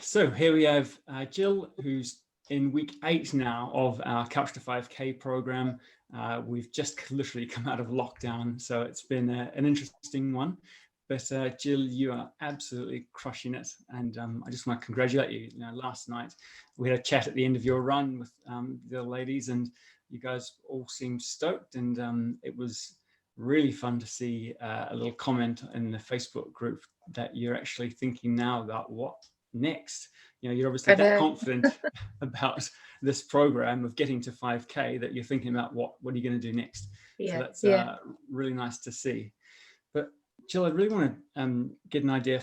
So here we have Gill, who's in week 8 now of our Couch to 5K program. We've just literally come out of lockdown, so it's been an interesting one. But Gill, you are absolutely crushing it, and I just want to congratulate you. Last night we had a chat at the end of your run with the ladies, and you guys all seemed stoked, and it was really fun to see a little comment in the Facebook group that you're actually thinking now about what next. You're obviously that confident about this program of getting to 5K that you're thinking about what are you going to do next. So that's really nice to see. But Jill, I really want to get an idea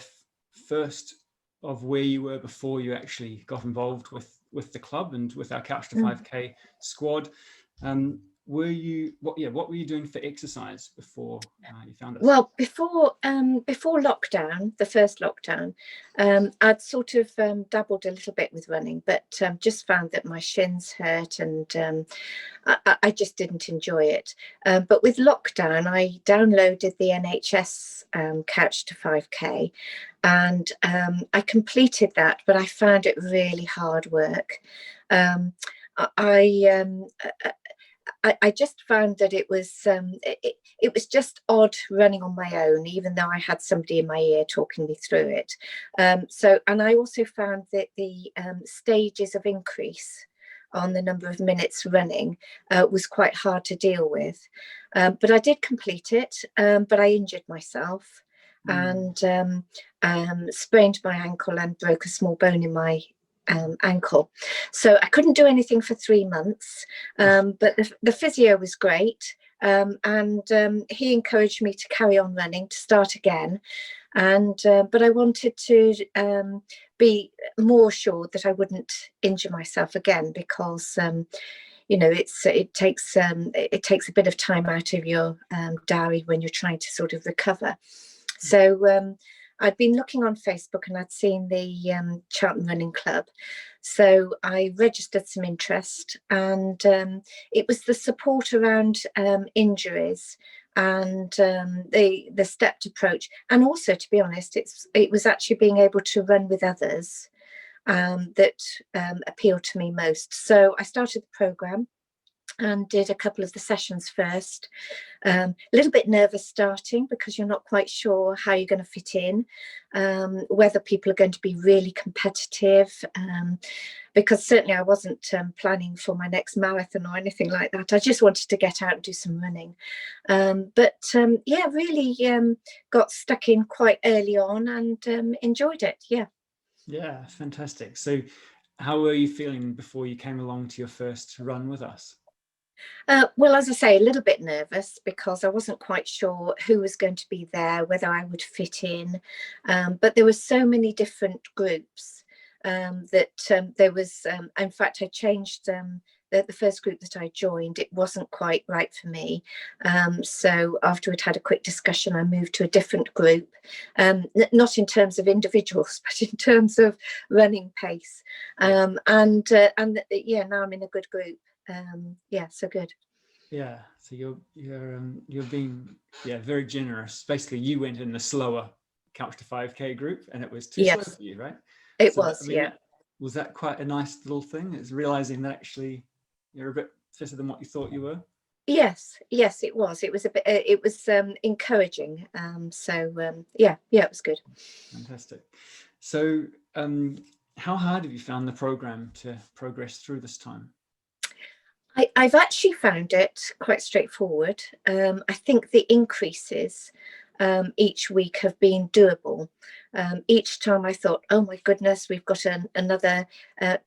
first of where you were before you actually got involved with the club and with our Couch to 5K squad. What were you doing for exercise before you found us? Well, before lockdown, the first lockdown, I'd sort of dabbled a little bit with running, but just found that my shins hurt, and I just didn't enjoy it. But with lockdown, I downloaded the NHS Couch to 5K, and I completed that, but I found it really hard work. I just found that it was just odd running on my own, even though I had somebody in my ear talking me through it. And I also found that the stages of increase on the number of minutes running was quite hard to deal with. But I did complete it, but I injured myself and sprained my ankle and broke a small bone in my ankle. So I couldn't do anything for 3 months, but the physio was great, and he encouraged me to carry on running, to start again, and but I wanted to be more sure that I wouldn't injure myself again, because it takes a bit of time out of your diary when you're trying to sort of recover. So I'd been looking on Facebook and I'd seen the Charlton Running Club. So I registered some interest, and it was the support around injuries and the stepped approach. And also, to be honest, it was actually being able to run with others that appealed to me most. So I started the programme and did a couple of the sessions first. A little bit nervous starting, because you're not quite sure how you're going to fit in, whether people are going to be really competitive, because certainly I wasn't planning for my next marathon or anything like that. I just wanted to get out and do some running. Really got stuck in quite early on and enjoyed it. Yeah, fantastic. So how were you feeling before you came along to your first run with us? Well, as I say, a little bit nervous, because I wasn't quite sure who was going to be there, whether I would fit in. But there were so many different groups that there was, in fact, I changed the first group that I joined. It wasn't quite right for me. So after we'd had a quick discussion, I moved to a different group, not in terms of individuals, but in terms of running pace. Now I'm in a good group. So good. Yeah, so you're being very generous. Basically, you went in the slower Couch to 5K group, and it was too slow for you, right? It was. Was that quite a nice little thing? It's realizing that actually you're a bit fitter than what you thought you were. Yes, it was. It was a bit. It was encouraging. It was good. Fantastic. So, how hard have you found the program to progress through this time? I've actually found it quite straightforward. I think the increases each week have been doable. Each time I thought, oh my goodness, we've got another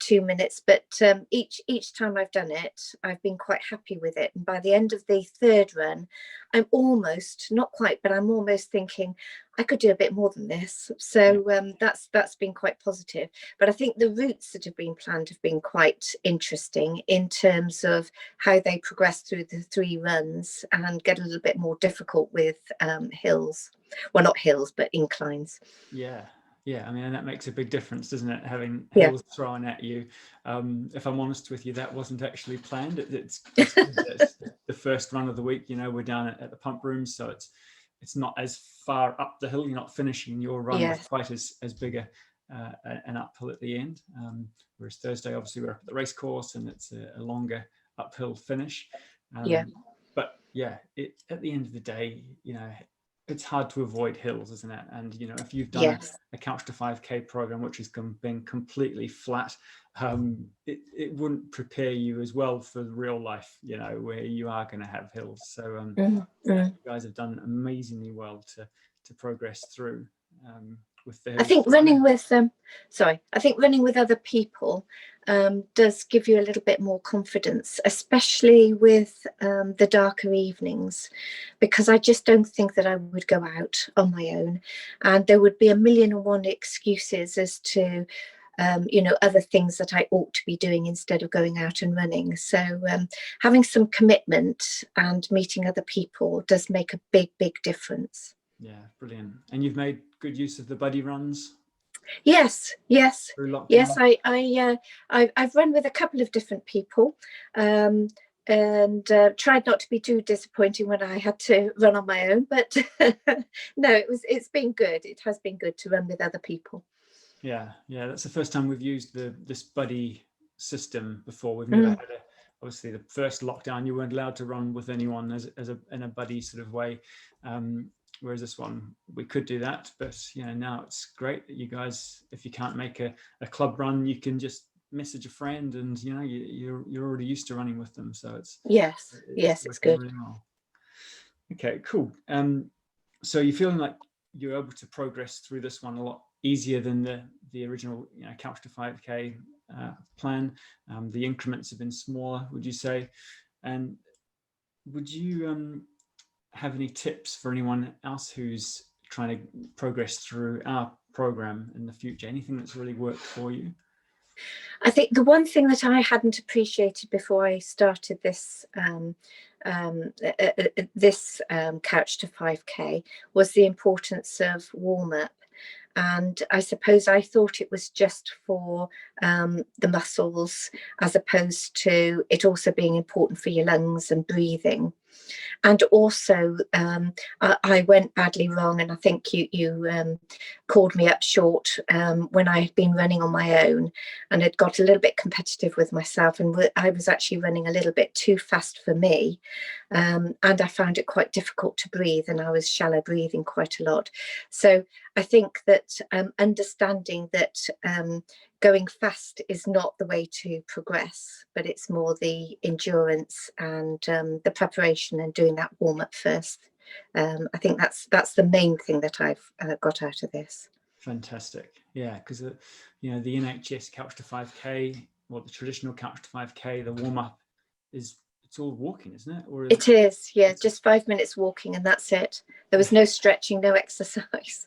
2 minutes. But each time I've done it, I've been quite happy with it. And by the end of the third run, I'm almost, not quite, but I'm almost thinking I could do a bit more than this. So that's been quite positive. But I think the routes that have been planned have been quite interesting in terms of how they progress through the 3 runs and get a little bit more difficult with hills. Well, not hills, but inclines. Yeah. I mean, and that makes a big difference, doesn't it? Having hills thrown at you. If I'm honest with you, that wasn't actually planned. It's the first run of the week. We're down at the pump room, so it's not as far up the hill. You're not finishing your run with quite as big an uphill at the end. Whereas Thursday, obviously, we're up at the race course and it's a longer uphill finish. Yeah. But yeah, at the end of the day, it's hard to avoid hills, isn't it? And if you've done Yes. a Couch to 5K program which has been completely flat, it wouldn't prepare you as well for real life, where you are going to have hills. So you guys have done amazingly well to progress through with the hills. I think running with I think running with other people does give you a little bit more confidence, especially with the darker evenings, because I just don't think that I would go out on my own, and there would be a million and one excuses as to other things that I ought to be doing instead of going out and running. So having some commitment and meeting other people does make a big difference. Yeah, brilliant. And you've made good use of the buddy runs? Yes. I've run with a couple of different people, and tried not to be too disappointing when I had to run on my own. But no, it's been good. It has been good to run with other people. Yeah, that's the first time we've used this buddy system before. We've never had obviously the first lockdown you weren't allowed to run with anyone in a buddy sort of way. Whereas this one, we could do that, but now it's great that you guys, if you can't make a club run, you can just message a friend, and you're already used to running with them. So it's good. Really well. Okay, cool. So you're feeling like you're able to progress through this one a lot easier than the original Couch to 5K plan. The increments have been smaller, would you say? And would you have any tips for anyone else who's trying to progress through our program in the future? Anything that's really worked for you? I think the one thing that I hadn't appreciated before I started this Couch to 5K was the importance of warm-up. And I suppose I thought it was just for the muscles, as opposed to it also being important for your lungs and breathing. And also, I went badly wrong, and I think you called me up short when I had been running on my own and had got a little bit competitive with myself, and I was actually running a little bit too fast for me, and I found it quite difficult to breathe, and I was shallow breathing quite a lot. So I think that understanding that going fast is not the way to progress, but it's more the endurance and the preparation and doing that warm up first. I think that's the main thing that I've got out of this. Fantastic. Yeah, because the NHS Couch to 5K, or the traditional Couch to 5K, the warm up it's all walking, isn't it? Or it is, yeah, just 5 minutes walking and that's it. There was no stretching, no exercise.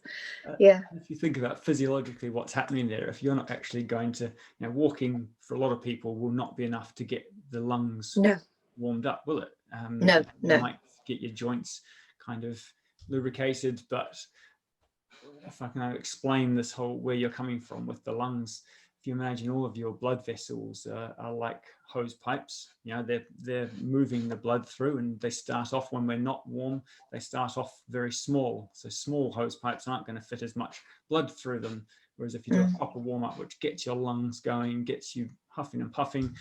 Yeah. If you think about physiologically what's happening there, if you're not actually going to, walking for a lot of people will not be enough to get the lungs warmed up, will it? No. You might get your joints kind of lubricated, but if I can explain this whole where you're coming from with the lungs, if you imagine all of your blood vessels are like hose pipes, they're moving the blood through, and they start off when we're not warm, they start off very small. So small hose pipes aren't going to fit as much blood through them. Whereas if you do a proper warm up, which gets your lungs going, gets you huffing and puffing,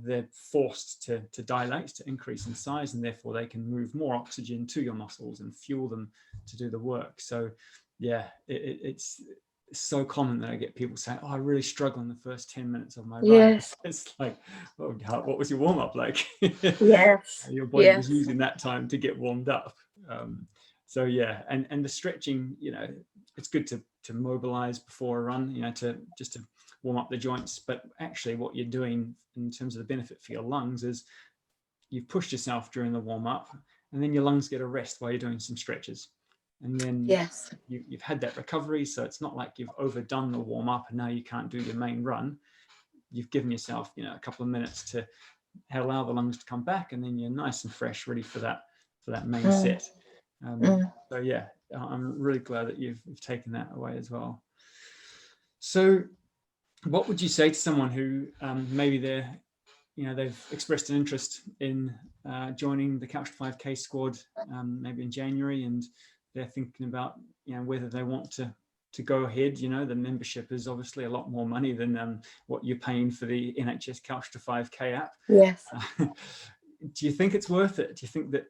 they're forced to dilate, to increase in size, and therefore they can move more oxygen to your muscles and fuel them to do the work. So yeah, it's so common that I get people saying, "Oh, I really struggle in the first 10 minutes of my run." Yes. It's like, oh, what was your warm up like? Yes. Your body was using that time to get warmed up. So yeah, and the stretching, it's good to mobilize before a run, to warm up the joints. But actually, what you're doing in terms of the benefit for your lungs is you've pushed yourself during the warm up, and then your lungs get a rest while you're doing some stretches. And then you've had that recovery, so it's not like you've overdone the warm up and now you can't do your main run. You've given yourself, a couple of minutes to allow the lungs to come back, and then you're nice and fresh, ready for that main set. So yeah, I'm really glad that you've taken that away as well. So, what would you say to someone who maybe they've expressed an interest in joining the Couch to 5K squad, maybe in January, and they're thinking about whether they want to to go ahead. You know, the membership is obviously a lot more money than what you're paying for the NHS Couch to 5K app. Yes. Do you think it's worth it? Do you think that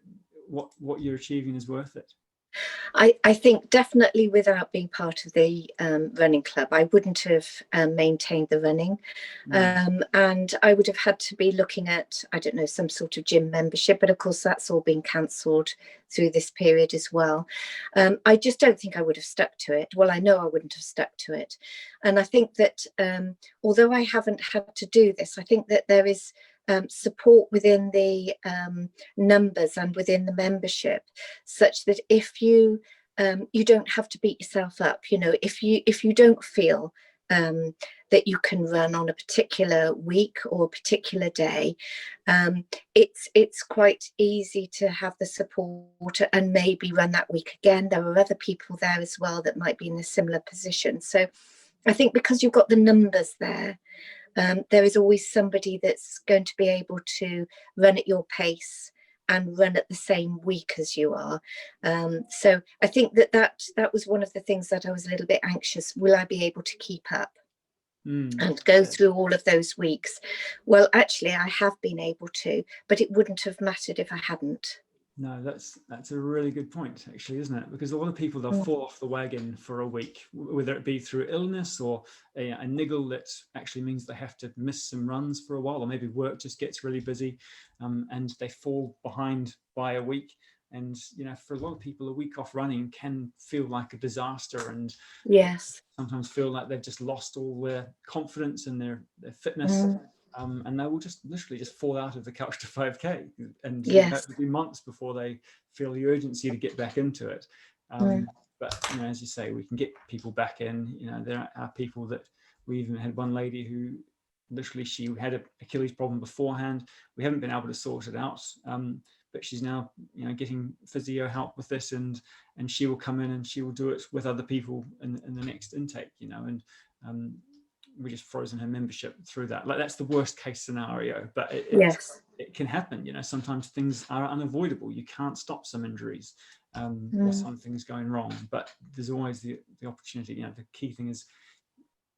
what you're achieving is worth it? I think definitely without being part of the running club, I wouldn't have maintained the running. And I would have had to be looking at, I don't know, some sort of gym membership. But of course, that's all been cancelled through this period as well. I just don't think I would have stuck to it. Well, I know I wouldn't have stuck to it. And I think that although I haven't had to do this, I think that there is support within the numbers and within the membership, such that if you you don't have to beat yourself up. You know, if you don't feel that you can run on a particular week or a particular day, it's quite easy to have the support and maybe run that week again. There are other people there as well that might be in a similar position. So I think because you've got the numbers there, there is always somebody that's going to be able to run at your pace and run at the same week as you are. So I think that was one of the things that I was a little bit anxious. Will I be able to keep up and go through all of those weeks? Well, actually, I have been able to, but it wouldn't have mattered if I hadn't. No, that's a really good point, actually, isn't it? Because a lot of people, they'll fall off the wagon for a week, whether it be through illness or a niggle that actually means they have to miss some runs for a while, or maybe work just gets really busy, and they fall behind by a week. And, you know, for a lot of people, a week off running can feel like a disaster, and yes, sometimes feel like they've just lost all their confidence and their fitness. And they will just literally just fall out of the Couch to 5K, and yes, it'll be months before they feel the urgency to get back into it. But, you know, as you say, we can get people back in. You know, there are people that, we even had one lady who literally, she had an Achilles problem beforehand. We haven't been able to sort it out, but she's now, you know, getting physio help with this, and she will come in and she will do it with other people in the next intake, you know, and we just frozen her membership through that. Like, that's the worst case scenario, but it can happen. You know, sometimes things are unavoidable. You can't stop some injuries or some things going wrong, but there's always the opportunity. You know, the key thing is,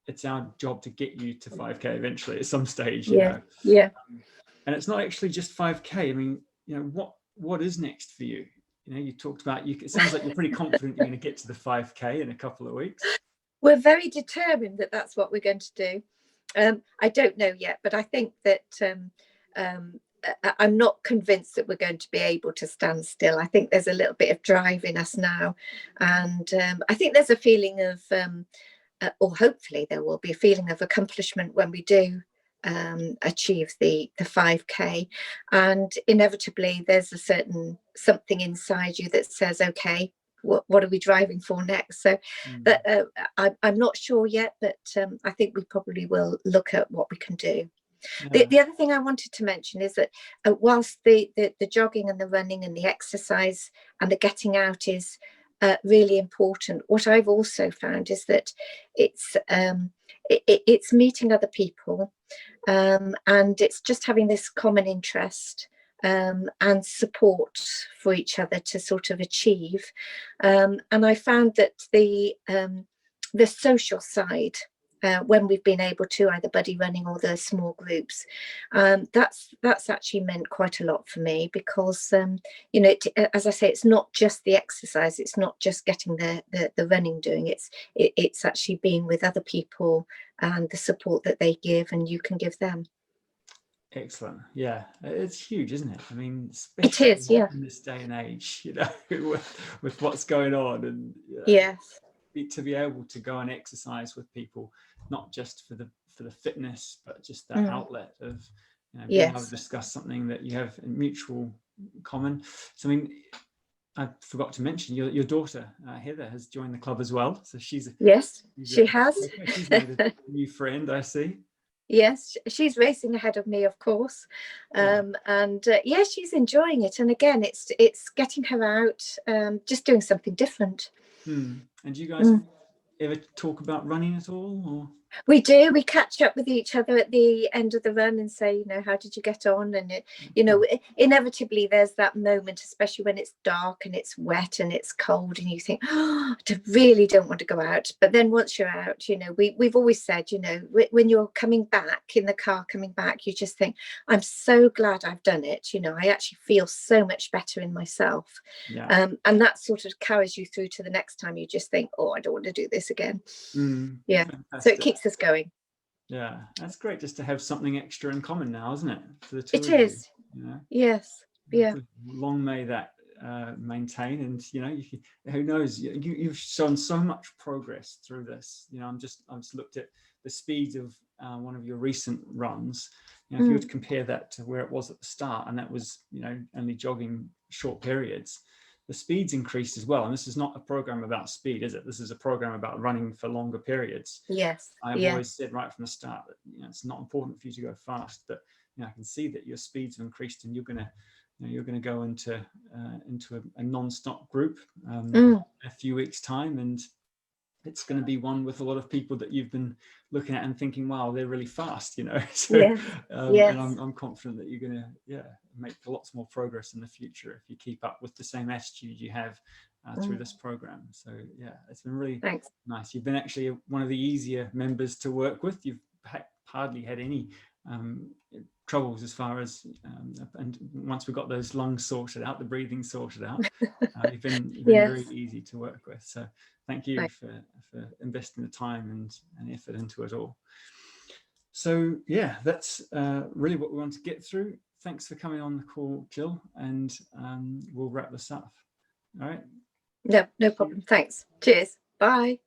it's our job to get you to 5K eventually at some stage, you know. And it's not actually just 5K. I mean, you know, what is next for you? You know, you talked about, it sounds like you're pretty confident you're going to get to the 5K in a couple of weeks. We're very determined that that's what we're going to do. I don't know yet, but I think that I'm not convinced that we're going to be able to stand still. I think there's a little bit of drive in us now, and I think there's a feeling of, or hopefully there will be a feeling of accomplishment when we do achieve the 5K, and inevitably there's a certain something inside you that says, okay, what are we driving for next? So that I'm not sure yet, but I think we probably will look at what we can do. The other thing I wanted to mention is that whilst the jogging and the running and the exercise and the getting out is really important, what I've also found is that it's meeting other people, and it's just having this common interest and support for each other to sort of achieve. And I found that the social side, when we've been able to, either buddy running or the small groups, that's actually meant quite a lot for me, because you know, as I say, it's not just the exercise, it's not just getting the running doing, it's actually being with other people and the support that they give and you can give them. Excellent. Yeah, it's huge, isn't it? I mean, it is, yeah, in this day and age, you know, with what's going on, and yes, to be able to go and exercise with people, not just for the fitness, but just that outlet of, you know, being able to discuss something that you have in mutual common. So, I mean, I forgot to mention your daughter Heather has joined the club as well. So she's she's made a new friend, I see. Yes, she's racing ahead of me, of course, and yeah, she's enjoying it. And again, it's getting her out, just doing something different. And do you guys ever talk about running at all, or? We do. We catch up with each other at the end of the run and say, you know, how did you get on? And, you know, inevitably there's that moment, especially when it's dark and it's wet and it's cold and you think, oh, I really don't want to go out. But then once you're out, you know, we've always said, you know, when you're coming back in the car, coming back, you just think, I'm so glad I've done it. You know, I actually feel so much better in myself. Yeah. And that sort of carries you through to the next time. You just think, oh, I don't want to do this again. Yeah. Fantastic. So it keeps us going. Yeah, that's great just to have something extra in common now, isn't it? For the two It of you, is. you know? Yes. Yeah. Long may that maintain, and you know, who knows? You've shown so much progress through this. You know, I've just looked at the speed of one of your recent runs. You know, if you were to compare that to where it was at the start, and that was, you know, only jogging short periods, the speed's increased as well. And this is not a program about speed, is it? This is a program about running for longer periods. Yes. I've always said right from the start that, you know, it's not important for you to go fast, but you know, I can see that your speeds have increased, and you're going to go into a non-stop group in a few weeks' time, and it's going to be one with a lot of people that you've been looking at and thinking, wow, they're really fast, you know. So, and I'm confident that you're going to make lots more progress in the future if you keep up with the same attitude you have through this program. So yeah, it's been really nice. You've been actually one of the easier members to work with. You've hardly had any troubles as far as and once we got those lungs sorted out, the breathing sorted out, you've been very easy to work with. So thank you for investing the time and effort into it all. So yeah, that's really what we want to get through. Thanks for coming on the call, Gill, and we'll wrap this up. All right. No problem. Thanks. Cheers. Bye.